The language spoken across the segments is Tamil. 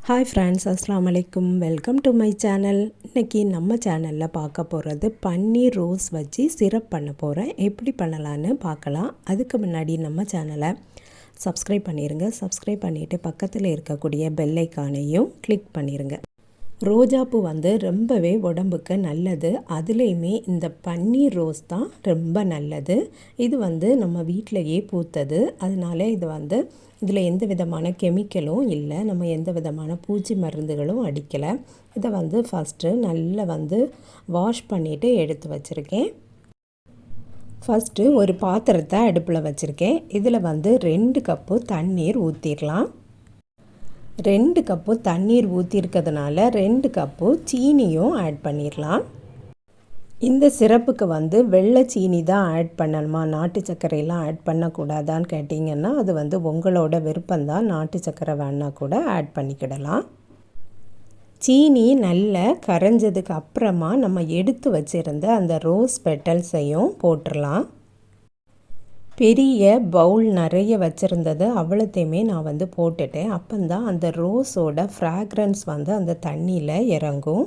ஹாய் ஃப்ரெண்ட்ஸ், அஸ்ஸலாமு அலைக்கும். Welcome to my channel. இன்றைக்கி நம்ம சேனலில் பார்க்க போகிறது பன்னீர் ரோஸ் வச்சு சிரப் பண்ண போகிறேன். எப்படி பண்ணலான்னு பார்க்கலாம். அதுக்கு முன்னாடி நம்ம சேனலை சப்ஸ்கிரைப் பண்ணிடுங்க. சப்ஸ்கிரைப் பண்ணிவிட்டு பக்கத்தில் இருக்கக்கூடிய பெல் ஐக்கானையும் கிளிக் பண்ணிடுங்க. ரோஜாப்பூ ரொம்பவே உடம்புக்கு நல்லது. அதுலேயுமே இந்த பன்னீர் ரோஸ் தான் ரொம்ப நல்லது. இது நம்ம வீட்டிலையே பூத்தது. அதனால இது இதில் எந்த விதமான கெமிக்கலும் இல்லை. நம்ம எந்த விதமான பூச்சி மருந்துகளும் அடிக்கலை. இதை ஃபஸ்ட்டு நல்லா வாஷ் பண்ணிவிட்டு எடுத்து வச்சுருக்கேன். ஃபஸ்ட்டு ஒரு பாத்திரத்தை அடுப்பில் வச்சுருக்கேன். இதில் 2 கப்பு தண்ணீர் ஊற்றிடலாம். 2 கப்பு தண்ணீர் ஊற்றிருக்கிறதுனால 2 கப்பு சீனியும் ஆட் பண்ணிடலாம். இந்த சிரப்புக்கு வெள்ளை சீனி தான் ஆட் பண்ணணுமா, நாட்டு சர்க்கரையெல்லாம் ஆட் பண்ணக்கூடாதான்னு கேட்டிங்கன்னா அது உங்களோட விருப்பம்தான். நாட்டு சர்க்கரை வேணா கூட ஆட் பண்ணிக்கிடலாம். சீனி நல்லா கரைஞ்சதுக்கு அப்புறமா நம்ம எடுத்து வச்சுருந்த அந்த ரோஸ் பெட்டல்ஸையும் போட்டுடலாம். பெரிய பவுல் நிறைய வச்சுருந்தது அவ்வளோத்தையுமே நான் போட்டுட்டேன். அப்போந்தான் அந்த ரோஸோட ஃப்ராக்ரன்ஸ் அந்த தண்ணியில் இறங்கும்.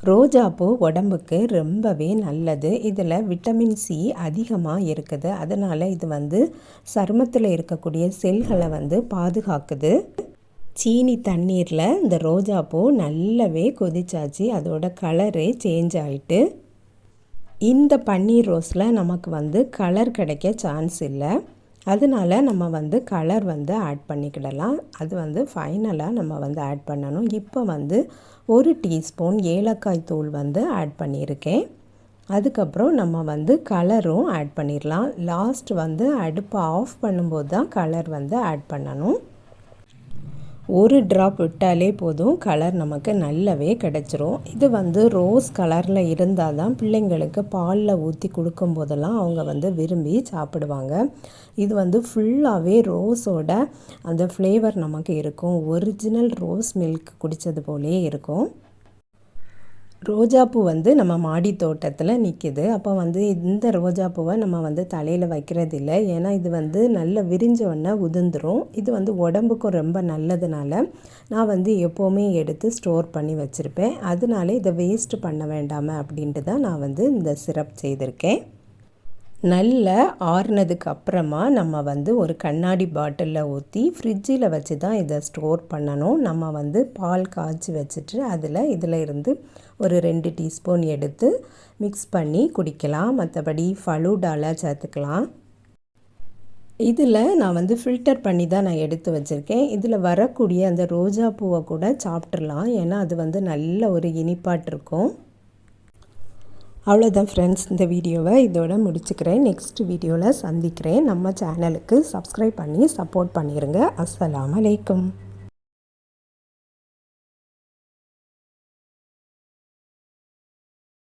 ரோஜாப்பூ உடம்புக்கு ரொம்பவே நல்லது. இதில் விட்டமின் சி அதிகமாக இருக்குது. அதனால் இது சருமத்தில் இருக்கக்கூடிய செல்களை பாதுகாக்குது. சீனி தண்ணீரில் இந்த ரோஜாப்பூ நல்லாவே கொதிச்சாச்சு. அதோட கலரே சேஞ்ச் ஆகிட்டு. இந்த பன்னீர் ரோஸில் நமக்கு கலர் கிடைக்க சான்ஸ் இல்லை. அதனால் நம்ம கலர் ஆட் பண்ணிக்கிடலாம். அது ஃபைனலாக நம்ம ஆட் பண்ணணும். இப்போ 1 டீஸ்பூன் ஏலக்காய் தூள் ஆட் பண்ணியிருக்கேன். அதுக்கப்புறம் நம்ம கலரும் ஆட் பண்ணிடலாம். லாஸ்ட் அடுப்பை ஆஃப் பண்ணும்போது தான் கலர் ஆட் பண்ணணும். 1 ட்ராப் விட்டாலே போதும், கலர் நமக்கு நல்லாவே கிடச்சிரும். இது ரோஸ் கலரில் இருந்தால் தான் பிள்ளைங்களுக்கு பாலில் ஊற்றி கொடுக்கும்போதெல்லாம் அவங்க விரும்பி சாப்பிடுவாங்க. இது ஃபுல்லாகவே ரோஸோட அந்த ஃப்ளேவர் நமக்கு இருக்கும். ஒரிஜினல் ரோஸ் மில்க் குடித்தது போலே இருக்கும். ரோஜாப்பூ நம்ம மாடி தோட்டத்தில் நிற்கிது. அப்போ இந்த ரோஜாப்பூவை நம்ம தலையில் வைக்கிறது இல்லை. ஏன்னா இது நல்ல விரிஞ்சோடனே உதிர்ந்துடும். இது உடம்புக்கும் ரொம்ப நல்லதுனால நான் எப்போவுமே எடுத்து ஸ்டோர் பண்ணி வச்சுருப்பேன். அதனால இதை வேஸ்ட் பண்ண வேண்டாமல் அப்படின்ட்டு தான் நான் இந்த சிரப் செய்திருக்கேன். நல்ல ஆறுனதுக்கு அப்புறமா நம்ம ஒரு கண்ணாடி பாட்டிலில் ஊற்றி ஃப்ரிட்ஜில் வச்சு தான் இதை ஸ்டோர் பண்ணணும். நம்ம பால் காய்ச்சி வச்சுட்டு இதில் இருந்து ஒரு 2 டீஸ்பூன் எடுத்து மிக்ஸ் பண்ணி குடிக்கலாம். மற்றபடி ஃபலூடாவில் சேர்த்துக்கலாம். இதில் நான் ஃபில்டர் பண்ணி தான் நான் எடுத்து வச்சுருக்கேன். இதில் வரக்கூடிய அந்த ரோஜா பூவை கூட சாப்பிட்றலாம். ஏன்னா அது நல்ல ஒரு இனிப்பாட்டிருக்கும். அவ்வளோதான் ஃப்ரெண்ட்ஸ், இந்த வீடியோவை இதோட முடிச்சுக்கிறேன். நெக்ஸ்ட் வீடியோவில் சந்திக்கிறேன். நம்ம சேனலுக்கு சப்ஸ்கிரைப் பண்ணி சப்போர்ட் பண்ணிடுங்க. அஸ்ஸலாமு அலைக்கும்.